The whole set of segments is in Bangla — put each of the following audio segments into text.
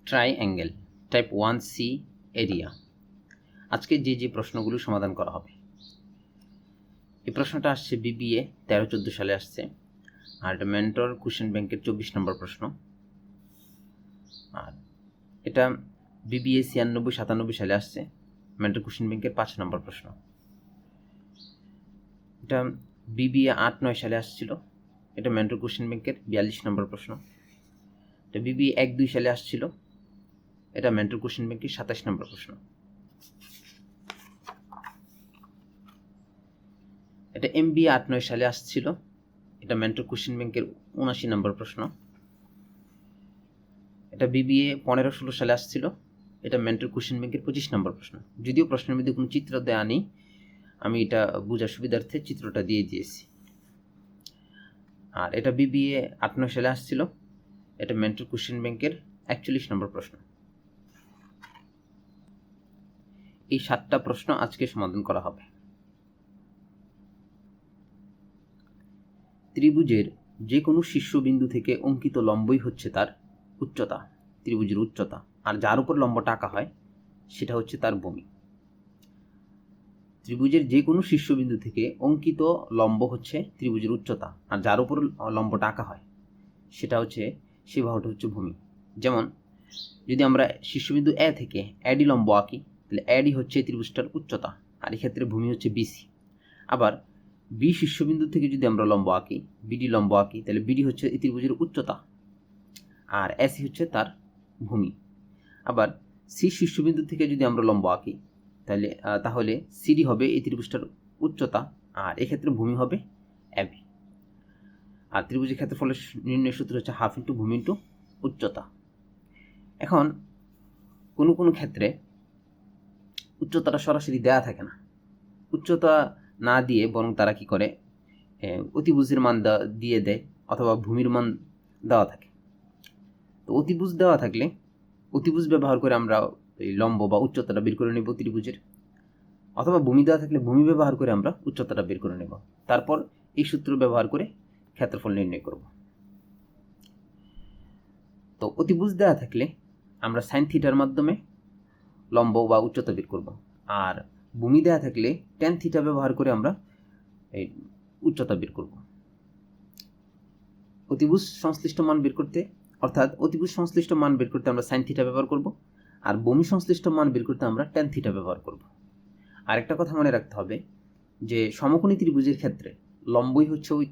Triangle type 1C area. আজকে যে প্রশ্নগুলো সমাধান করা হবে, এই প্রশ্নটা আসছে বিবিএ 13-14 সালে আসছে, আর এটা মেন্টর কোশ্চেন ব্যাংকের 24 নম্বর প্রশ্ন। আর এটা বিবিএ 96-97 সালে আসছে, মেন্টর কোশ্চেন ব্যাংকের 5 নম্বর প্রশ্ন। এটা বিবিএ 8-9 সালে আসছিল, এটা মেন্টর কোশ্চেন ব্যাংকের 42 নম্বর প্রশ্ন। এটা বিবিএ 1-2 সালে আসছিল, এটা মেন্টর কোশ্চেন ব্যাংকের 27 নম্বর প্রশ্ন। এটা এমবিএ 8-9 সালে আসছিল, এটা মেন্টর কোশ্চেন ব্যাংকের 79 নম্বর প্রশ্ন। এটা বিবিএ 15-16 সালে আসছিল, এটা মেন্টর কোশ্চেন ব্যাংকের 25 নম্বর প্রশ্ন। যদিও প্রশ্নের মধ্যে কোনো চিত্র দেয়া নেই, আমি এটা বোঝার সুবিধার্থে চিত্রটা দিয়ে দিয়েছি। আর এটা বিবিএ 8-9 সালে আসছিল, এটা মেন্টর কোশ্চেন ব্যাংকের 41 নম্বর প্রশ্ন। এই 7টা প্রশ্ন আজকে সমাধান করা হবে। ত্রিভুজের যে কোনো শীর্ষবিন্দু থেকে অঙ্কিত লম্বই হচ্ছে তার উচ্চতা, ত্রিভুজের উচ্চতা, আর যার উপর লম্বটা আঁকা হয় সেটা হচ্ছে তার ভূমি। ত্রিভুজের যে কোনো শীর্ষবিন্দু থেকে অঙ্কিত লম্ব হচ্ছে ত্রিভুজের উচ্চতা, আর যার উপর লম্বটা আঁকা হয় সেটা হচ্ছে, সেই বাহুটা হচ্ছে ভূমি। যেমন যদি আমরা শীর্ষবিন্দু এ থেকে এডি লম্ব আঁকি, তাহলে এডি হচ্ছে ত্রিভুজটার উচ্চতা, আর এক্ষেত্রে ভূমি হচ্ছে বিসি। আবার বি শীর্ষবিন্দু থেকে যদি আমরা লম্ব আঁকি, বিডি লম্ব আঁকি, তাহলে বিডি হচ্ছে এই ত্রিভুজের উচ্চতা, আর এসি হচ্ছে তার ভূমি। আবার সি শীর্ষবিন্দু থেকে যদি আমরা লম্ব আঁকি, তাহলে সিডি হবে এই ত্রিভুজটার উচ্চতা, আর এক্ষেত্রে ভূমি হবে এবি। আর ত্রিভুজের ক্ষেত্রফলের নির্ণয় সূত্র হচ্ছে হাফ ইন্টু ভূমি ইন্টু উচ্চতা। এখন কোনো ক্ষেত্রে উচ্চতাটা সরাসরি দেওয়া থাকে না, উচ্চতা না দিয়ে বরং তারা কি করে, অতিভুজের মান দিয়ে দেয়, অথবা ভূমির মান দেওয়া থাকে। তো অতিভুজ দেওয়া থাকলে অতিভুজ ব্যবহার করে আমরা এই লম্ব বা উচ্চতাটা বের করে নেব ত্রিভুজের, অথবা ভূমি দেওয়া থাকলে ভূমি ব্যবহার করে আমরা উচ্চতাটা বের করে নেব। তারপর এই সূত্র ব্যবহার করে ক্ষেত্রফল নির্ণয় করব। তো অতিভুজ দেওয়া থাকলে আমরা সাইন থিটার মাধ্যমে লম্ব বা উচ্চতা বের করব, আর ভূমি দেওয়া থাকলে ট্যান থিটা ব্যবহার করে আমরা এই উচ্চতা বের করব। অতিভুজ সংশ্লিষ্ট মান বের করতে, অর্থাৎ অতিভুজ সংশ্লিষ্ট মান বের করতে আমরা সাইন থিটা ব্যবহার করব, আর ভূমি সংশ্লিষ্ট মান বের করতে আমরা ট্যান থিটা ব্যবহার করব। আরেকটা কথা মনে রাখতে হবে যে সমকোণী ত্রিভুজের ক্ষেত্রে লম্বই হচ্ছে ওই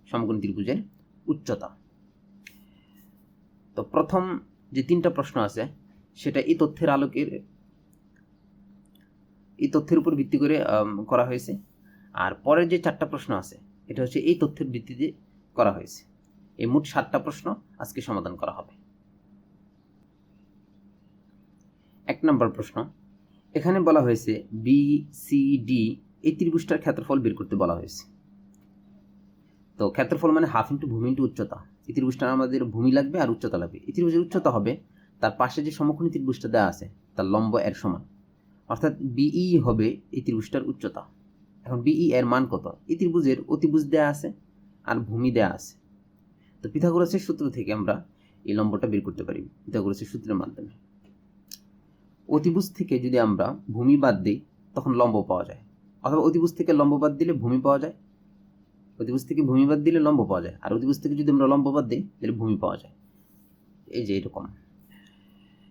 সমকোণী ত্রিভুজের উচ্চতা। তো প্রথম যে 3টা প্রশ্ন আছে সেটা এই তথ্যের উপর ভিত্তি করে করা হয়েছে, আর পরের যে 4টা প্রশ্ন আছে এটা হচ্ছে এই তথ্যের ভিত্তিতে করা হয়েছে। এই মোট 7টা প্রশ্ন আজকে সমাধান করা হবে। 1 নম্বর প্রশ্ন, এখানে বলা হয়েছে বিসিডি এই ত্রিভুজটার ক্ষেত্রফল বের করতে বলা হয়েছে। তো ক্ষেত্রফল মানে হাফ ইন্টু ভূমি ইন্টু উচ্চতা। এই ত্রিভুজটা আমাদের ভূমি লাগবে আর উচ্চতা লাগবে। এই ত্রিভুজের উচ্চতা হবে তার পাশে যে সমকোণী ত্রিভুজটা দেওয়া আছে তার লম্ব এর সমান, অর্থাৎ বিই হবে এই ত্রিভুজটার উচ্চতা। এখন বিই এর মান কত? এই ত্রিভুজের অতিভুজ দেওয়া আছে আর ভূমি দেওয়া আছে। তো পিথাগোরাসের সূত্র থেকে আমরা এই লম্বটা বের করতে পারি পিথাগোরাসের সূত্রের মাধ্যমে। অতিভুজ থেকে যদি আমরা ভূমি বাদ দিই তখন লম্ব পাওয়া যায়, অথবা অতিভুজ থেকে লম্ব বাদ দিলে ভূমি পাওয়া যায়, অতিভুজ থেকে ভূমি বাদ দিলে লম্ব পাওয়া যায়, আর অতিভুজ থেকে যদি আমরা লম্ব বাদ দিই তাহলে ভূমি পাওয়া যায়। এই যে এরকম,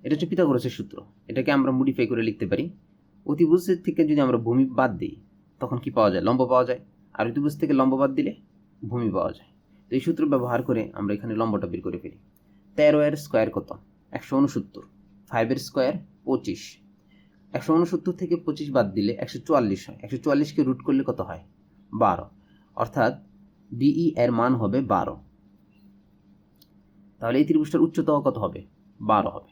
এটা হচ্ছে পিথাগোরাসের সূত্র। এটাকে আমরা মডিফাই করে লিখতে পারি, অতিভুজের থেকে যদি আমরা ভূমি বাদ দিই তখন কি পাওয়া যায়? লম্ব পাওয়া যায়, আর অতিভুজ থেকে লম্ব বাদ দিলে ভূমি পাওয়া যায়। তো এই সূত্র ব্যবহার করে আমরা এখানে লম্বটা বের করে ফেলি। 13 এর স্কোয়ার কত? 169। 5 এর স্কোয়ার 25। 169 থেকে 25 বাদ দিলে 144 হয়। 144কে রুট করলে কত হয়? 12। অর্থাৎ বিই এর মান হবে 12। তাহলে এই ত্রিভুজটার উচ্চতাও কত হবে? 12 হবে।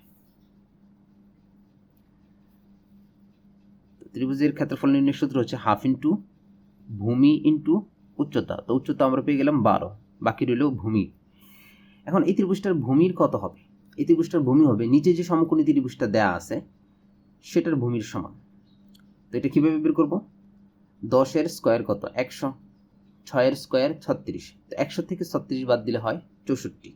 ত্রিভুজের ক্ষেত্রফল নির্ণয়ের সূত্র হচ্ছে হাফ ইন্টু ভূমি ইন্টু উচ্চতা। তো উচ্চতা আমরা পেয়ে গেলাম 12, বাকি রইল ভূমি। এখন এই ত্রিভুজটার ভূমির কত হবে? এই ত্রিভুজটার ভূমি হবে নিচে যে সমকোণী ত্রিভুজটা দেয়া আছে সেটার ভূমির সমান। তো এটা কীভাবে বের করব? 10 এর স্কোয়ার কত? 100। 6 এর স্কোয়ার 36। তো 100 থেকে 36 বাদ দিলে হয় 64।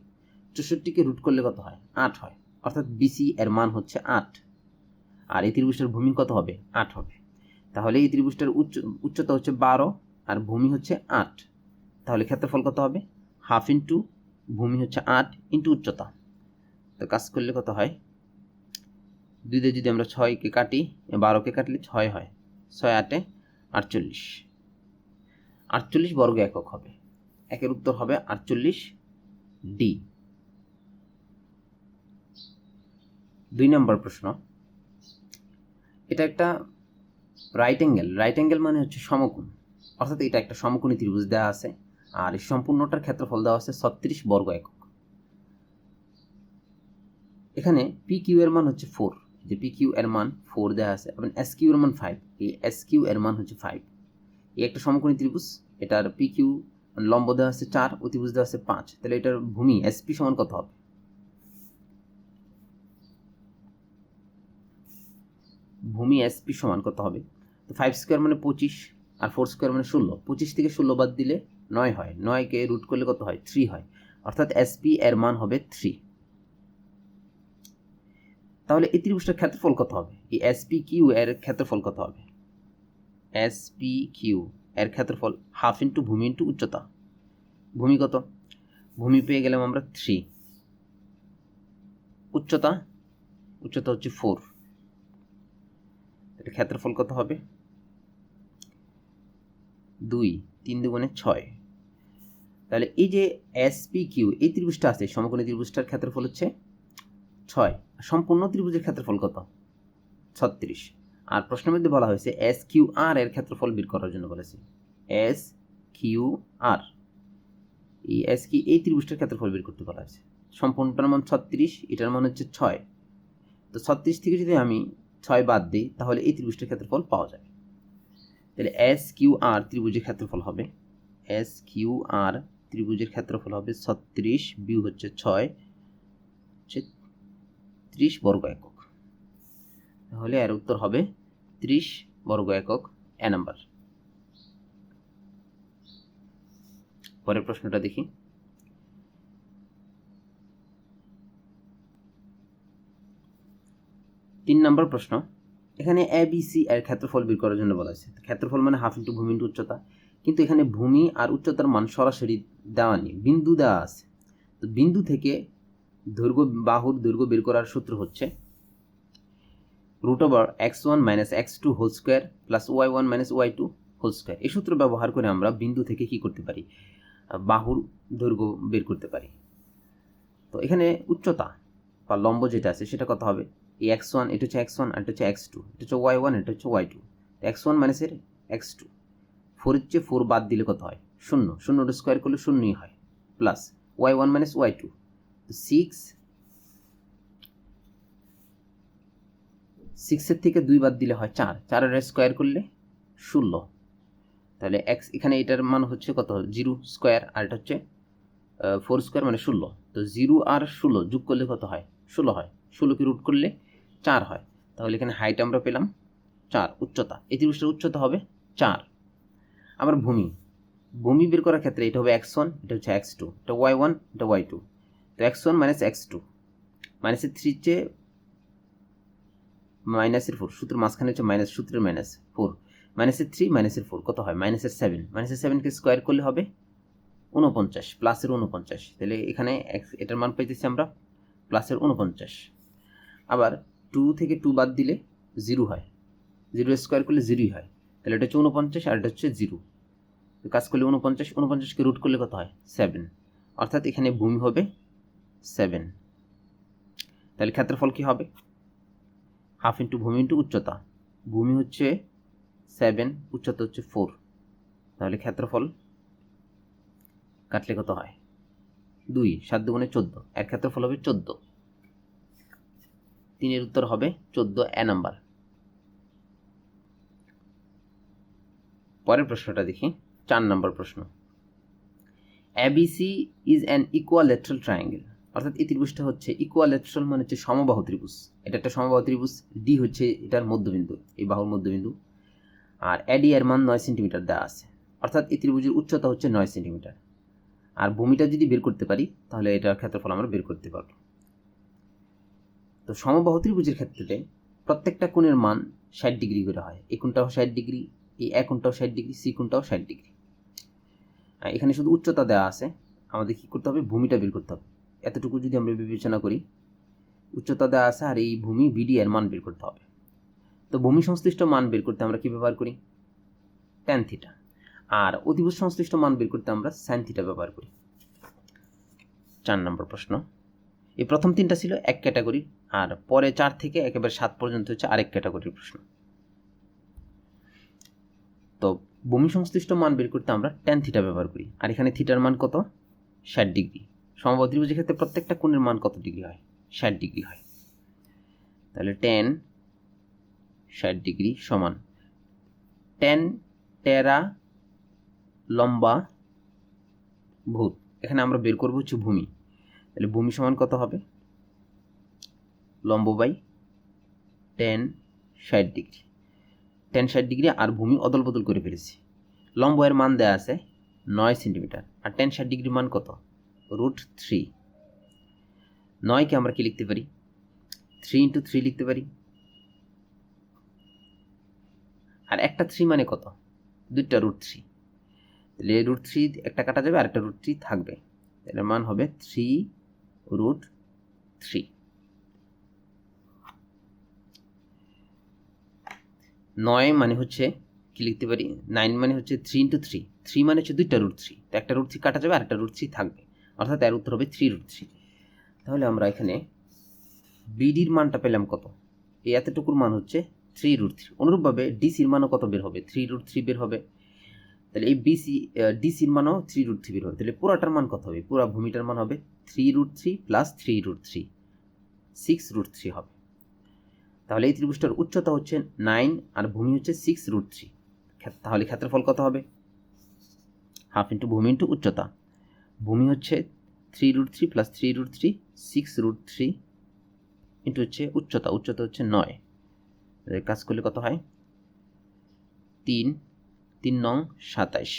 64কে রুট করলে কত হয়? 8 হয়। অর্থাৎ বিসি এর মান হচ্ছে 8, আর এই ত্রিভুজটার ভূমি কত হবে? 8 হবে। তাহলে এই ত্রিভুজটার উচ্চতা হচ্ছে 12 আর ভূমি হচ্ছে 8, তাহলে ক্ষেত্রফল কত হবে? হাফ ইন্টু ভূমি হচ্ছে 8 ইন্টু উচ্চতা। তো কাজ করলে কত হয়? 2 দিয়ে যদি আমরা 6কে কাটি, 12কে কাটলে 6 হয়, 6 8 48, 48 বর্গ একক হবে। একের উত্তর হবে 48 ডি। 2 নম্বর প্রশ্ন, এটা একটা রাইট অ্যাঙ্গেল মানে হচ্ছে সমকোণ, অর্থাৎ এটা একটা সমকোণী ত্রিভুজ দেওয়া আছে আর এই সম্পূর্ণটার ক্ষেত্রফল দেওয়া আছে 36 বর্গ একক। এখানে পি কিউ এর মান হচ্ছে 4, যে পি কিউ এর মান 4 দেওয়া আছে, এবং এস কিউ এর মান 5, এই এস কিউ এর মান হচ্ছে 5। এই একটা সমকোণী ত্রিভুজ, এটার পি কিউ লম্ব দেওয়া আছে 4, অতিভুজ দেওয়া আছে 5, তাহলে এটার ভূমি এসপি সমান কত হবে? ভূমি এসপি সমান কত হবে? তো 5 স্কোয়ার মানে 25 আর 4 স্কোয়ার মানে 16, 25 থেকে 16 বাদ দিলে 9 হয়, 9কে রুট করলে কত হয়? 3 হয়, অর্থাৎ এসপি এর মান হবে 3। তাহলে এই ত্রিভুজটার ক্ষেত্রফল কত হবে? এই এসপি কিউ এর ক্ষেত্রফল কত হবে? এসপি কিউ এর ক্ষেত্রফল হাফ ইন্টু ভূমি ইন্টু উচ্চতা। ভূমি কত? ভূমি পেয়ে গেলাম আমরা 3, উচ্চতা হচ্ছে 4, এটা ক্ষেত্রফল কত হবে? 2, 3 দুগুণে 6। তাহলে এই যে এসপি কিউ এই ত্রিভুজটা আছে, সমকোণী ত্রিভুজটার ক্ষেত্রফল হচ্ছে 6, সম্পূর্ণ ত্রিভুজের ক্ষেত্রফল কত? 36। আর প্রশ্নের মধ্যে বলা হয়েছে এস কিউ আর এর ক্ষেত্রফল বের করার জন্য বলেছে। এস কিউ আর, এই এস কি এই ত্রিভুজটার ক্ষেত্রফল বের করতে বলা হয়েছে। সম্পূর্ণটার মান 36, এটার মান হচ্ছে 6, তো 36 থেকে যদি আমি 6 বাদ দিই তাহলে এই ত্রিভুজটার ক্ষেত্রফল পাওয়া যাবে। তাহলে এস কিউ আর ত্রিভুজের ক্ষেত্রফল হবে, এস কিউ আর ত্রিভুজের ক্ষেত্রফল হবে 36 বিয়োগ হচ্ছে 6 হচ্ছে 30 বর্গ একক। তাহলে এর উত্তর হবে 30 বর্গ একক, এ নাম্বার। পরের প্রশ্নটা দেখি। তিন নম্বর প্রশ্ন, এখানে এ বি সি এর ক্ষেত্রফল বের করার জন্য বলা হয়েছে। ক্ষেত্রফল মানে হাফ ইন্টু ভূমি ইন্টু উচ্চতা, কিন্তু এখানে ভূমি আর উচ্চতার মান সরাসরি দেওয়া নেই, বিন্দু দেওয়া আছে। তো বিন্দু থেকে বাহুর দৈর্ঘ্য বের করার সূত্র হচ্ছে √x1 - x2 whole square plus y1 - y2 whole square. এই সূত্র ব্যবহার করে আমরা বিন্দু থেকে কি করতে পারি? বাহুর দৈর্ঘ্য বের করতে পারি। তো এখানে উচ্চতা বা লম্ব যেটা আছে সেটা কত হবে? এই x1, এটা হচ্ছে x1 আর এটা হচ্ছে x2, এটা হচ্ছে y1, এটা হচ্ছে y2। x1 মাইনাস এর x2, 4 হচ্ছে 4 বাদ দিলে কত হয়? 0, 0 স্কোয়ার করলে 0ই হয়, প্লাস y1 - y2, তো 6 থেকে 2 বাদ দিলে হয় 4, 4 স্কোয়ার করলে 16। তাহলে x এখানে এটার মান হচ্ছে কত? 0 স্কোয়ার, আর এটা হচ্ছে 4 স্কোয়ার মানে 16। তো 0 আর 16 যোগ করলে কত হয়? 16 হয়। 16কে রুট করলে 4 হয়। তাহলে এখানে হাইট আমরা পেলাম 4, উচ্চতা, এই ত্রিভুজটার উচ্চতা হবে 4। আবার ভূমি বের করার ক্ষেত্রে এটা হবে x1, এটা হচ্ছে x2, এটা y1, এটা y2। তো x1 - x2, মাইনাসের 3 হচ্ছে মাইনাসের 4, সূত্রের মাঝখানে হচ্ছে মাইনাস, সূত্রের -4, মাইনাসের 3 মাইনাসের 4 কত হয়? -7, -7কে স্কোয়ার করলে হবে 49, প্লাসের 49। তাহলে এখানে এটার মান পাইতেছি আমরা প্লাসের 49। আবার 2 থেকে 2 বাদ দিলে 0 হয়, 0 স্কোয়ার করলে 0ই হয়। তাহলে এটা হচ্ছে 49 আর এটা হচ্ছে 0, তো কাজ করলে 49কে রুট করলে কত হয়? 7, অর্থাৎ এখানে ভূমি হবে 7। তাহলে ক্ষেত্রফল কি হবে? হাফ ইন্টু ভূমি ইন্টু উচ্চতা। ভূমি হচ্ছে 7, উচ্চতা হচ্ছে 4, তাহলে ক্ষেত্রফল কাটলে কত হয়? 2, 7 দুগুণে 14, এর ক্ষেত্রফল হবে 14। 3-এর উত্তর হবে 14, এ নাম্বার। পরের প্রশ্নটা দেখি, 4 নম্বর প্রশ্ন। ABC ইজ অ্যান ইকুয়ালেটারাল ট্রায়াঙ্গেল, অর্থাৎ এই ত্রিভুজটা হচ্ছে ইকুয়ালেটারাল মানে হচ্ছে সমবাহু ত্রিভুজ। এটা একটা সমবাহু ত্রিভুজ, ডি হচ্ছে এটার মধ্যবিন্দু, এই বাহুর মধ্যবিন্দু, আর এডি এর মান 9 সেন্টিমিটার দেওয়া আছে, অর্থাৎ এই ত্রিভুজের উচ্চতা হচ্ছে 9 সেন্টিমিটার। আর ভূমিটা যদি বের করতে পারি তাহলে এটার ক্ষেত্রফল আমরা বের করতে পারবো। তো সমবাহু ত্রিভুজের ক্ষেত্রে প্রত্যেকটা কোণের মান 60 ডিগ্রি করে হয়। এই কোণটাও 60 ডিগ্রি, এই এক কোণটাও 60 ডিগ্রি, সি কোণটাও 60 ডিগ্রি। এখানে শুধু উচ্চতা দেওয়া আছে, আমাদের কী করতে হবে, ভূমিটা বের করতে হবে। এতটুকু যদি আমরা বিবেচনা করি, উচ্চতা দেওয়া আছে আর এই ভূমি বিডি এর মান বের করতে হবে। তো ভূমি সংশ্লিষ্ট মান বের করতে আমরা কী ব্যবহার করি, ট্যান থিটা। আর অতিভুজ সংশ্লিষ্ট মান বের করতে আমরা সাইন থিটা ব্যবহার করি। 4 নম্বর প্রশ্ন। এই প্রথম 3টা ছিল এক ক্যাটাগরি, আর পরে 4 থেকে একেবারে 7 পর্যন্ত হচ্ছে আরেক ক্যাটাগরির প্রশ্ন। তো ভূমি সংশ্লিষ্ট মান বের করতে আমরা ট্যান থিটা ব্যবহার করি। আর এখানে থিটার মান কত, 60 ডিগ্রি। সমবাহু ত্রিভুজের ক্ষেত্রে প্রত্যেকটা কোণের মান কত ডিগ্রি হয়, 60 ডিগ্রি হয়। তাহলে ট্যান 60 ডিগ্রি সমান ট্যান টেরা লম্বা ভূত। এখানে আমরা বের করবো হচ্ছে ভূমি। তাহলে ভূমি সমান কত হবে, লম্ব by tan 60 degree. Tan 60 degree আর ভূমি অদল বদল করে ফেলেছি। লম্ব এর মান দেওয়া আছে 9 সেন্টিমিটার, আর ট্যান 60 ডিগ্রির মান কত, √3। 9কে আমরা কি লিখতে পারি, 3 × 3 লিখতে পারি। আর একটা 3 মানে কত, দুইটা √3। তাহলে √3 একটা কাটা যাবে, আর একটা √3 থাকবে। এর মান হবে 3√3। 9 মানে হচ্ছে কি লিখতে পারি, 9 মানে হচ্ছে 3 × 3। 3 মানে হচ্ছে দুইটা √3, তো একটা √3 কাটা যাবে, আর একটা √3 থাকবে, অর্থাৎ এর উত্তর হবে 3√3। তাহলে আমরা এখানে বিডির মানটা পেলাম কত, এই এতটুকুর মান হচ্ছে 3√3। অনুরূপভাবে ডিসির মানও কত বের হবে, 3√3 বের হবে। তাহলে এই ডিসির মানও 3√3 বের হবে। তাহলে পুরাটার মান কত হবে, পুরা ভূমিটার মান হবে 3√3 + 3√3, 6√3 হবে। তাহলে এই ত্রিভুজটার উচ্চতা হচ্ছে 9 আর ভূমি হচ্ছে 6√3। তাহলে ক্ষেত্রফল কত হবে, হাফ ইন্টু ভূমি ইন্টু উচ্চতা। ভূমি হচ্ছে 3√3 + 3√3, 6√3 ইন্টু হচ্ছে উচ্চতা, উচ্চতা হচ্ছে 9। কাজ করলে কত হয়, 3 9 27,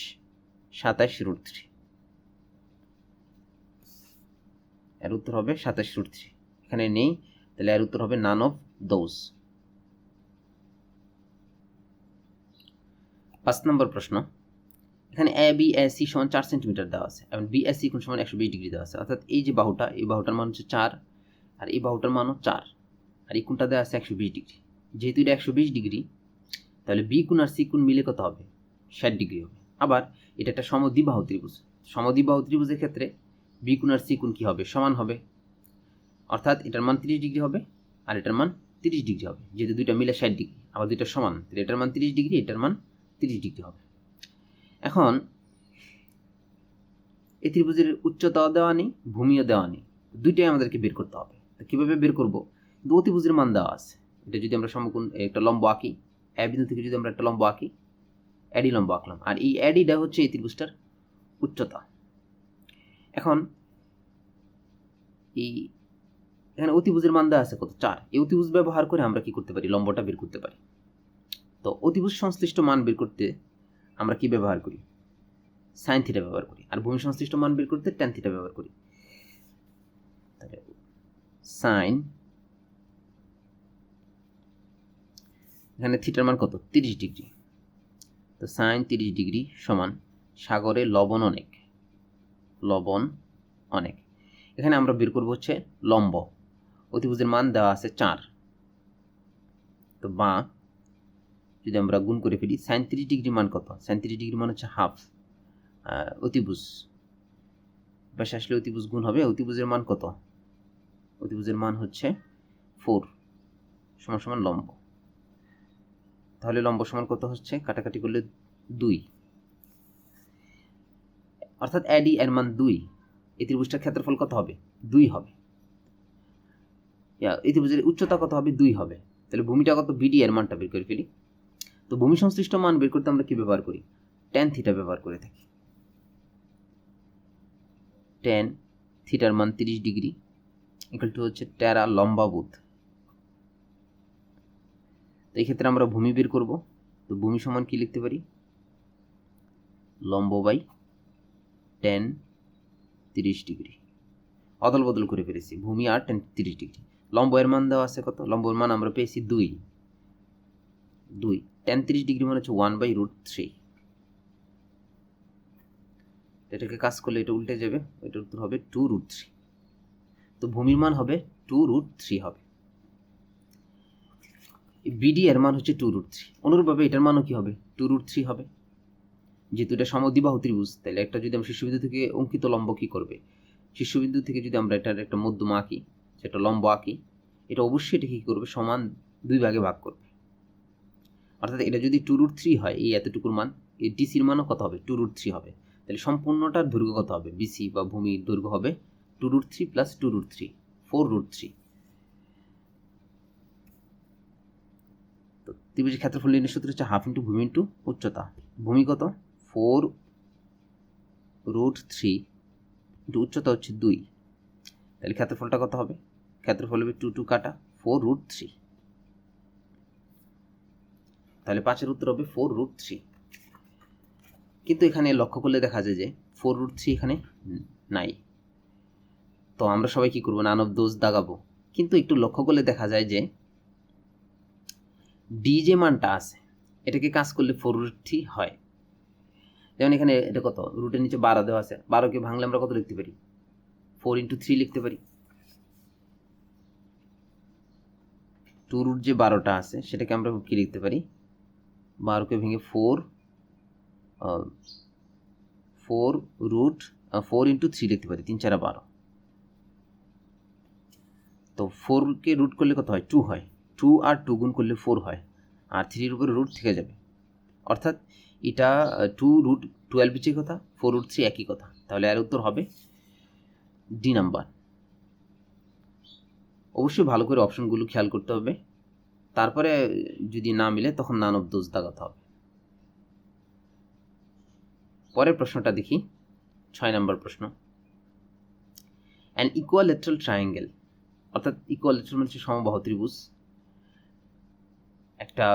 27√3। এর উত্তর হবে 27√3। এখানে নেই, তাহলে এর উত্তর হবে নান অফ দোজ। 5 নম্বর প্রশ্ন। এখানে এ বি এ সি সমান 4 সেন্টিমিটার দেওয়া আছে, এবং বি এ সি কোণ সমান 120 ডিগ্রি দেওয়া আছে। অর্থাৎ এই যে বাহুটা, এই বাহুটার মান হচ্ছে 4, আর এই বাহুটার মানও 4, আর এই কোণটা দেওয়া আছে 120 ডিগ্রি। যেহেতু এটা 120 ডিগ্রি, তাহলে বি কোণ আর সি কোণ মিলে কত হবে, 60 ডিগ্রি হবে। আবার এটা একটা সমদ্বিবাহু ত্রিভুজ। সমদ্বিবাহু ত্রিভুজের ক্ষেত্রে বি কোণ আর সি কোণ কী হবে, সমান হবে। অর্থাৎ এটার মান 30 ডিগ্রি হবে, আর এটার মান 30 ডিগ্রি হবে। যেহেতু দুইটা মিলে 60 ডিগ্রি, আবার দুইটা সমান, তাহলে এটার মান 30 ডিগ্রি, এটার মান 30 ডিগ্রি হবে। এখন এই ত্রিভুজের উচ্চতাও দেওয়া নেই, ভূমিও দেওয়া নেই, দুইটাই আমাদেরকে বের করতে হবে। তো কীভাবে বের করব, অতিভুজের মান দেওয়া আছে। এটা যদি আমরা সমকোণ একটা লম্ব আঁকি, এ বিন্দু থেকে যদি আমরা একটা লম্ব আঁকি, অ্যাডি লম্ব আঁকলাম, আর এই অ্যাডিটা হচ্ছে এই ত্রিভুজটার উচ্চতা। এখন এই এখানে অতিভুজের মান দেওয়া আছে কত, 4। এই অতিভুজ ব্যবহার করে আমরা কি করতে পারি, লম্বটা বের করতে পারি। তো অতিভুজ সংশ্লিষ্ট মান বের করতে আমরা কি ব্যবহার করি, সাইন থিটা ব্যবহার করি। আর ভূমি সংশ্লিষ্ট মান বের করতে ট্যান থিটা ব্যবহার করি। তাহলে সাইন, এখানে থিটার মান কত, 30 ডিগ্রি। তো সাইন 30 ডিগ্রি সমান সাগরে লবণ অনেক, লবণ অনেক। এখানে আমরা বের করবো হচ্ছে লম্ব। অতিভুজের মান দেওয়া আছে 4, তো বা যদি আমরা গুণ করে ফেলি, সাইন 30 ডিগ্রি মান কত, সাইন 30 ডিগ্রি মান হচ্ছে হাফ। অতিভুজ পাশে আসলে অতিভুজ গুণ হবে, অতিভুজের মান কত, অতিভুজের মান হচ্ছে 4 সমান সমান লম্ব। তাহলে লম্ব সমান কত হচ্ছে, কাটাকাটি করলে 2, অর্থাৎ অ্যাডি এর মান 2। এই ত্রিভুজটার ক্ষেত্রফল কত হবে, 2 হবে। এই ত্রিভুজের উচ্চতা কত হবে, 2 হবে। তাহলে ভূমিটা কত, বিডি এর মানটা বের করে ফেলি। তো ভূমি সংশ্লিষ্ট মান বের করতে আমরা কি ব্যবহার করি, ট্যান থিটা ব্যবহার করে থাকি। ট্যান থিটার মান 30 ডিগ্রি ইকুয়াল টু হচ্ছে টেরা লম্বা বুথ। তো এই ক্ষেত্রে আমরা ভূমি বের করব। তো ভূমি সমান কি লিখতে পারি, লম্ব বাই ট্যান 30 ডিগ্রি। অদল বদল করে ফেলেছি ভূমি আর ট্যান 30 ডিগ্রি। লম্ব এর মান দেওয়া আছে কত, লম্বের মান আমরা পেয়েছি 2, tan 30 ডিগ্রি মানে হচ্ছে 1/√3। এটাকে কাজ করলে এটা উল্টে যাবে, এটার উত্তর হবে 2√3। তো ভূমির মান হবে 2√3 হবে। বিডি এর মান হচ্ছে 2√3, অনুরূপভাবে এটার মানও কি হবে 2√3 হবে। যেহেতু এটা সমদ্বিবাহু ত্রিভুজ, তাহলে একটা যদি আমরা শীর্ষবিন্দু থেকে অঙ্কিত লম্ব কি করবে, শীর্ষবিন্দু থেকে যদি আমরা এটার একটা মধ্যমা আঁকি, সেটা লম্ব আঁকি, এটা অবশ্যই এটা কী করবে, সমান 2 ভাগে ভাগ করবে। অর্থাৎ এটা যদি 2√3 হয়, এই এতটুকুর মান, এই ডিসির মানও কত হবে 2√3 হবে। তাহলে সম্পূর্ণটার দৈর্ঘ্য কত হবে, বিসি বা ভূমির দৈর্ঘ্য হবে 2√3 + 2√3 4√3। তো ত্রিভুজের ক্ষেত্রফল নির্ণয়ের সূত্র হচ্ছে হাফ ইন্টু ভূমি ইন্টু উচ্চতা। ভূমি কত 4√3 ইন্টু উচ্চতা হচ্ছে 2, তাহলে ক্ষেত্রফলটা কত হবে, ক্ষেত্রফল হবে 2 কাটা 4√3, তাহলে 5-এর উত্তর হবে 4√3। কিন্তু এখানে লক্ষ্য করলে দেখা যায় যে 4√3 এখানে নাই, তো আমরা সবাই কি করবো, নান অফ দোজ দাগাবো। কিন্তু একটু লক্ষ্য করলে দেখা যায় যে ডি যে মানটা আছে, এটাকে কাজ করলে 4√3 হয়। যেমন এখানে এটা কত, রুটের নিচে 12 দেওয়া আছে, 12কে ভাঙলে আমরা কত লিখতে পারি, 4×3 লিখতে পারি। 2 রুট যে 12টা আছে সেটাকে আমরা কি লিখতে পারি, 12কে ভেঙে 4√4 লিখতে পারি, 3 4 12। তো 4কে রুট করলে কত হয়, 2 হয়, 2 আর 2 গুণ করলে 4 হয়, আর 3-এর উপরে রুট থেকে যাবে। অর্থাৎ এটা 2√12 যে কথা, 4√3 একই কথা, তাহলে এর উত্তর হবে ডি নাম্বার। অবশ্যই ভালো করে অপশনগুলো খেয়াল করতে হবে, তারপরে যদি না মিলে তখন নান অফ দোজ দাগাতে হবে। পরের প্রশ্নটা দেখি, 6 নম্বর প্রশ্ন। অ্যান ইকুয়ালেটারাল ট্রায়াঙ্গেল, অর্থাৎ ইকুয়ালেটারাল মানে হচ্ছে সমবাহু ত্রিভুজ। একটা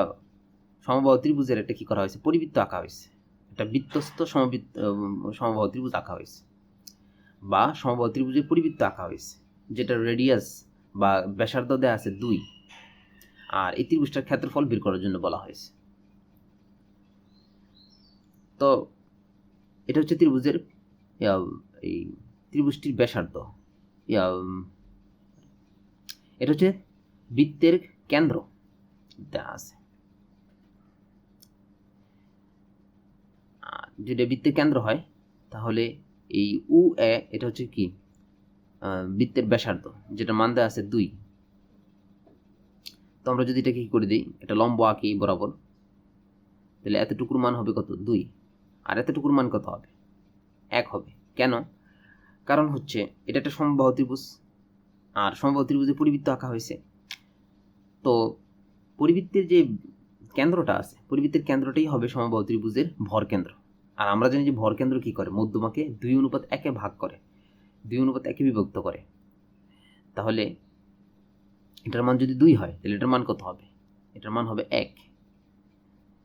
সমবাহু ত্রিভুজের একটা কি করা হয়েছে, পরিবৃত্ত আঁকা হয়েছে, একটা বৃত্তস্থ সমবাহু ত্রিভুজ আঁকা হয়েছে, বা সমবাহু ত্রিভুজের পরিবৃত্ত আঁকা হয়েছে, যেটা রেডিয়াস বা ব্যাসার্ধ দেওয়া আছে 2, আর এই ত্রিভুজটার ক্ষেত্রফল বের করার জন্য বলা হয়েছে। তো এটা হচ্ছে ত্রিভুজের এই ত্রিভুজটির ব্যাসার্ধ, এটা হচ্ছে বৃত্তের কেন্দ্র দেওয়া আছে। যদি বৃত্তের কেন্দ্র হয় তাহলে এই উ এ এটা হচ্ছে কি বৃত্তের ব্যাসার্ধ, যেটা মান দেওয়া আছে 2। তো আমরা যদি এটাকে কি করে দিই, এটা লম্ব আঁকি বরাবর, তাহলে এতটুকুর মান হবে কত 2, আর এতটুকুর মান কত হবে 1 হবে। কেন, কারণ হচ্ছে এটা একটা সমবাহু ত্রিভুজ, আর সমবাহু ত্রিভুজে পরিবৃত্ত আঁকা হয়েছে। তো পরিবৃত্তের যে কেন্দ্রটা আছে, পরিবৃত্তের কেন্দ্রটাই হবে সমবাহু ত্রিভুজের ভর কেন্দ্র। আর আমরা জানি যে ভর কেন্দ্র কি করে, মধ্যমাকে 2:1 ভাগ করে, 2:1 বিভক্ত করে। তাহলে এটার মান যদি 2 হয় তাহলে এটার মান কত হবে, এটার মান হবে 1।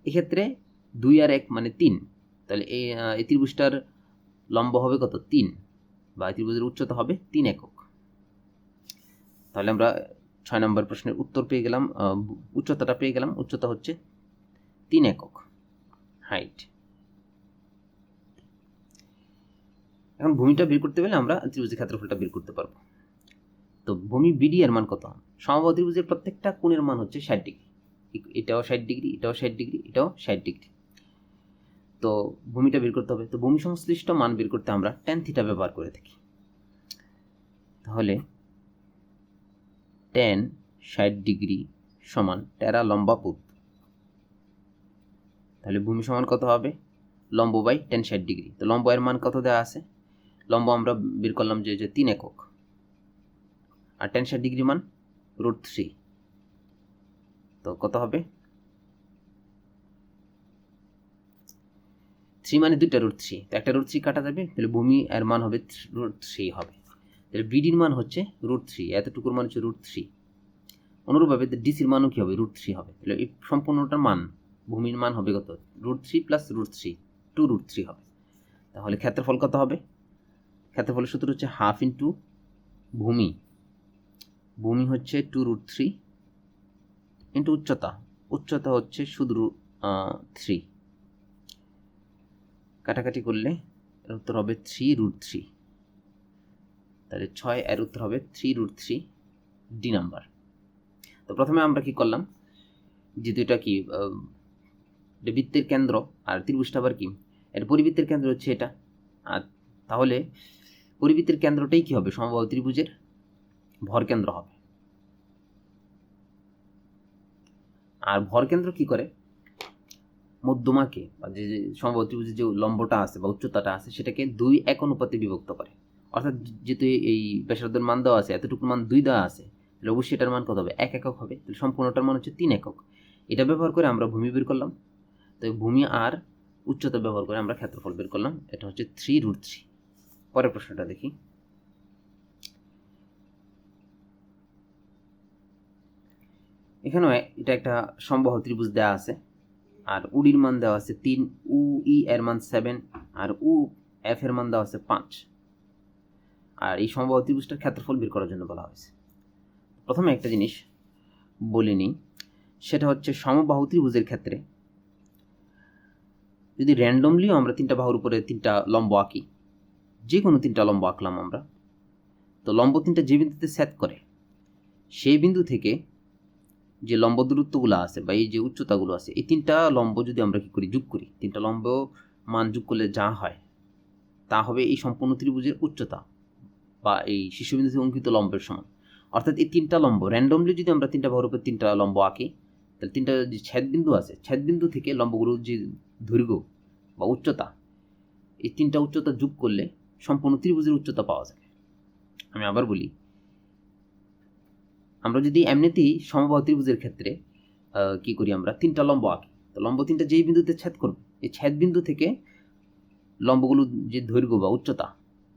এক্ষেত্রে 2 আর 1 মানে 3, তাহলে এই ত্রিভুজটার লম্ব হবে কত 3, বা ত্রিভুজের উচ্চতা হবে 3 একক। তাহলে আমরা 6 নম্বর প্রশ্নের উত্তর পেয়ে গেলাম, উচ্চতাটা পেয়ে গেলাম, উচ্চতা হচ্ছে 3 একক হাইট। এখন ভূমিটা বের করতে পারলে আমরা ত্রিভুজের ক্ষেত্রফলটা বের করতে পারবো। তো ভূমি বিডি এর মান কত, সমবাহু ত্রিভুজের প্রত্যেকটা কোণের মান হচ্ছে 60 ডিগ্রি, এটাও 60 ডিগ্রি, এটাও 60 ডিগ্রি, এটাও 60 ডিগ্রি। তো ভূমিটা বের করতে হবে, তো ভূমি সংশ্লিষ্ট মান বের করতে আমরা tan থিটা ব্যবহার করে থাকি। তাহলে tan 60 ডিগ্রি সমান টেরা লম্বা পুত, তাহলে ভূমি সমান কত হবে, লম্ব বাই tan 60 ডিগ্রি। তো লম্ব এর মান কত দেওয়া আছে, লম্ব আমরা বের করলাম যে 3 একক, আর tan 60 ডিগ্রি মান √3, তো কত হবে 3 মানে 2টা √3, তো একটা √3 কাটা যাবে, তাহলে ভূমি এর মান হবে √3 হবে। তাহলে বিডির মান হচ্ছে √3, এতটুকুর মান হচ্ছে √3। অনুরূপভাবে ডিসির মানও কি হবে √3 হবে। তাহলে এই সম্পূর্ণটার মান, ভূমির মান হবে কত √3 + √3 2√3 হবে। তাহলে ক্ষেত্রফল কত হবে, ক্ষেত্রফলের সূত্র হচ্ছে হাফ ইন্টু ভূমি ভূমি হচ্ছে 2√3 ইন্টু উচ্চতা, উচ্চতা হচ্ছে শুধু 3, কাটাকাটি করলে এর উত্তর হবে 3√3, তাহলে 6 এর উত্তর হবে 3√3 ডি নাম্বার। তো প্রথমে আমরা কি করলাম, যেহেতু এটা কি বৃত্তের কেন্দ্র আর ত্রিভুজটা আবার কি এর পরিবৃত্তের কেন্দ্র হচ্ছে এটা, আর তাহলে পরিবৃত্তের কেন্দ্রটাই কি হবে, সমবাহু ত্রিভুজের ভর কেন্দ্র হবে। আর ভর কেন্দ্র কি করে, মধ্যমাকে বা যে সমবাহু ত্রিভুজের যে লম্বটা আছে বা উচ্চতাটা আছে সেটাকে 2:1 অনুপাতে বিভক্ত করে। অর্থাৎ যেহেতু এই ব্যাসার্ধের মান দেওয়া আছে, এতটুকু মান 2 দেওয়া আছে, তাহলে অবশ্যই এটার মান কত হবে, 1 একক হবে। তাহলে সম্পূর্ণটার মান হচ্ছে 3 একক। এটা ব্যবহার করে আমরা ভূমি বের করলাম। তো ভূমি আর উচ্চতা ব্যবহার করে আমরা ক্ষেত্রফল বের করলাম, এটা হচ্ছে 3√3। পরের প্রশ্নটা দেখি। এখানেও এটা একটা সমবাহু ত্রিভুজ দেওয়া আছে, আর উডির মান দেওয়া আছে 3, উ ই এর মান 7, আর উ এফ এর মান দেওয়া আছে 5। আর এই সমবাহু ত্রিভুজটার ক্ষেত্রফল বের করার জন্য বলা হয়েছে। প্রথমে একটা জিনিস বলে নিই, সেটা হচ্ছে সমবাহু ত্রিভুজের ক্ষেত্রে যদি র্যান্ডমলিও আমরা 3টা বাহুর উপরে 3টা লম্ব আঁকি, যে কোনো 3টা লম্ব আঁকলাম আমরা, তো লম্ব 3টা যে বিন্দুতে ছেদ করে সেই বিন্দু থেকে যে লম্ব দূরত্বগুলো আছে বা এই যে উচ্চতাগুলো আছে, এই 3টা লম্ব যদি আমরা কি করি, যোগ করি, 3টা লম্ব মান যোগ করলে যা হয় তা হবে এই সম্পূর্ণ ত্রিভুজের উচ্চতা বা এই শীর্ষবিন্দু থেকে অঙ্কিত লম্বের সমান। অর্থাৎ এই 3টা লম্ব র্যান্ডমলি যদি আমরা 3টা বাহুর উপর 3টা লম্ব আঁকি, তাহলে 3টা যে ছেদবিন্দু আছে, ছেদবিন্দু থেকে লম্বগুলোর যে দৈর্ঘ্য বা উচ্চতা, এই 3টা উচ্চতা যোগ করলে সম্পূর্ণ ত্রিভুজের উচ্চতা পাওয়া যাবে। আমি আবার বলি, আমরা যদি এমনিতেই সমবাহু ত্রিভুজের ক্ষেত্রে কি করি, আমরা 3টা লম্ব আঁকি, তো লম্ব 3টা যেই বিন্দুতে ছেদ করবে, এই ছেদ বিন্দু থেকে লম্বগুলো যে দৈর্ঘ্য বা উচ্চতা,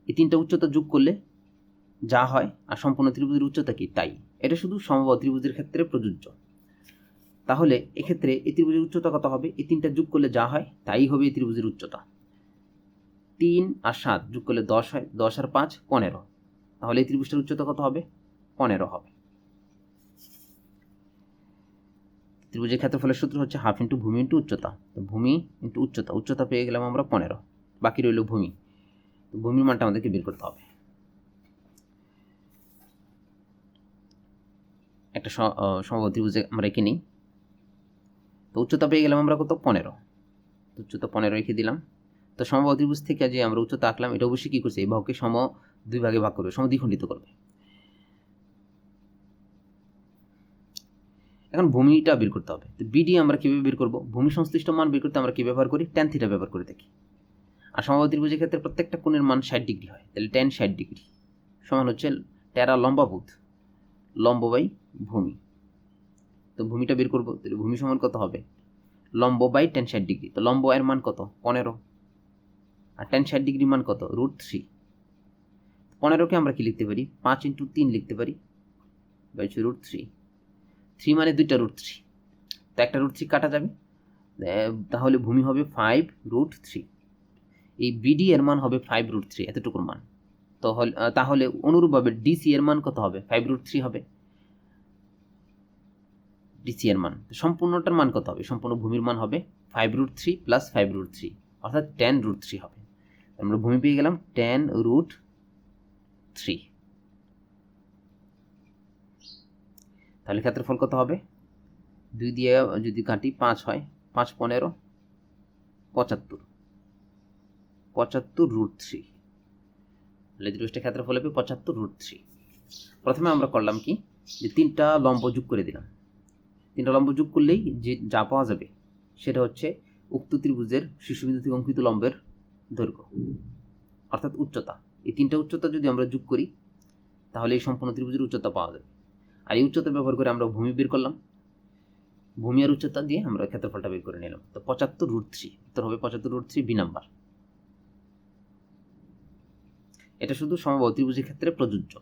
এই 3টা উচ্চতা যোগ করলে যা হয় আর সম্পূর্ণ ত্রিভুজের উচ্চতা কি তাই। এটা শুধু সমবাহু ত্রিভুজের ক্ষেত্রে প্রযোজ্য। তাহলে এক্ষেত্রে এই ত্রিভুজের উচ্চতা কত হবে, এই 3টা যোগ করলে যা হয় তাই হবে এই ত্রিভুজের উচ্চতা। 3 আর 7 যোগ করলে 10 হয়, 10 আর 5 15। তাহলে এই ত্রিভুজটার উচ্চতা কত হবে, 15 হবে। ত্রিভুজের ক্ষেত্রফলের সূত্র হচ্ছে হাফ ইন্টু ভূমি ইন্টু উচ্চতা। তো ভূমি ইন্টু উচ্চতা, উচ্চতা পেয়ে গেলাম আমরা 15, বাকি রইল ভূমি। তো ভূমির মানটা আমাদেরকে বের করতে হবে। একটা সমবাহু ত্রিভুজে আমরা এঁকে নিই। তো উচ্চতা পেয়ে গেলাম আমরা কত, 15। তো উচ্চতা 15 রেখে দিলাম। তো সমবাহু ত্রিভুজ থেকে যে আমরা উচ্চতা আঁকলাম, এটা অবশ্যই কী করছে, এই বাহুকে দুই ভাগে ভাগ করবে, দ্বিখণ্ডিত করবে। এখন ভূমিটা বের করতে হবে। তো বিডি আমরা কীভাবে বের করবো, ভূমি সংশ্লিষ্ট মান বের করতে আমরা কী ব্যবহার করি, ট্যান থিটা ব্যবহার করে থাকি। আর সমবাহু ত্রিভুজের ক্ষেত্রে প্রত্যেকটা কোণের মান 60 ডিগ্রি হয়, তাহলে ট্যান 60 ডিগ্রি সমান হচ্ছে টেরা লম্বাভূত লম্ব বাই ভূমি। তো ভূমিটা বের করবো, তাহলে ভূমি সমান কত হবে, লম্ব বাই ট্যান 60 ডিগ্রি। তো লম্ব এর মান কত, 15, আর ট্যান 60 ডিগ্রি মান কত, √3। 15কে আমরা কি লিখতে পারি, 5 × 3 লিখতে পারি, বাই √3। 3 মানে 2টা √3, তো একটা √3 কাটা যাবে, তাহলে ভূমি হবে 5√3। এই বিডি এর মান হবে 5√3, এতটুকুর মান। তাহলে অনুরূপভাবে ডিসি এর মান কত হবে, 5√3 হবে ডিসি এর মান। সম্পূর্ণটার মান কত হবে, সম্পূর্ণ ভূমির মান হবে 5√3 + 5√3, অর্থাৎ 10√3 হবে। আমরা ভূমি পেয়ে গেলাম 10√3। তাহলে ক্ষেত্রফল কত হবে, 2 দিয়ে যদি কাটি 5 হয়, 5 15 75, 75√3। তাহলে ত্রিভুজটা ক্ষেত্রফল হবে 75√3। প্রথমে আমরা করলাম কি, যে 3টা লম্ব যোগ করে দিলাম। 3টা লম্ব যোগ করলেই যে যা পাওয়া যাবে সেটা হচ্ছে উক্ত ত্রিভুজের শীর্ষবিন্দু থেকে অঙ্কিত লম্বের দৈর্ঘ্য, অর্থাৎ উচ্চতা। এই 3টা উচ্চতা যদি আমরা যোগ করি তাহলে এই সম্পূর্ণ ত্রিভুজের উচ্চতা পাওয়া যাবে। আর এই উচ্চতা ব্যবহার করে আমরা ভূমি বের করলাম, ভূমি আর উচ্চতা দিয়ে আমরা ক্ষেত্রফলটা বের করে নিলাম। তো 75√3 উত্তর হবে 75√3 বি নাম্বার। এটা শুধু সমবাহু ত্রিভুজের ক্ষেত্রে প্রযোজ্য।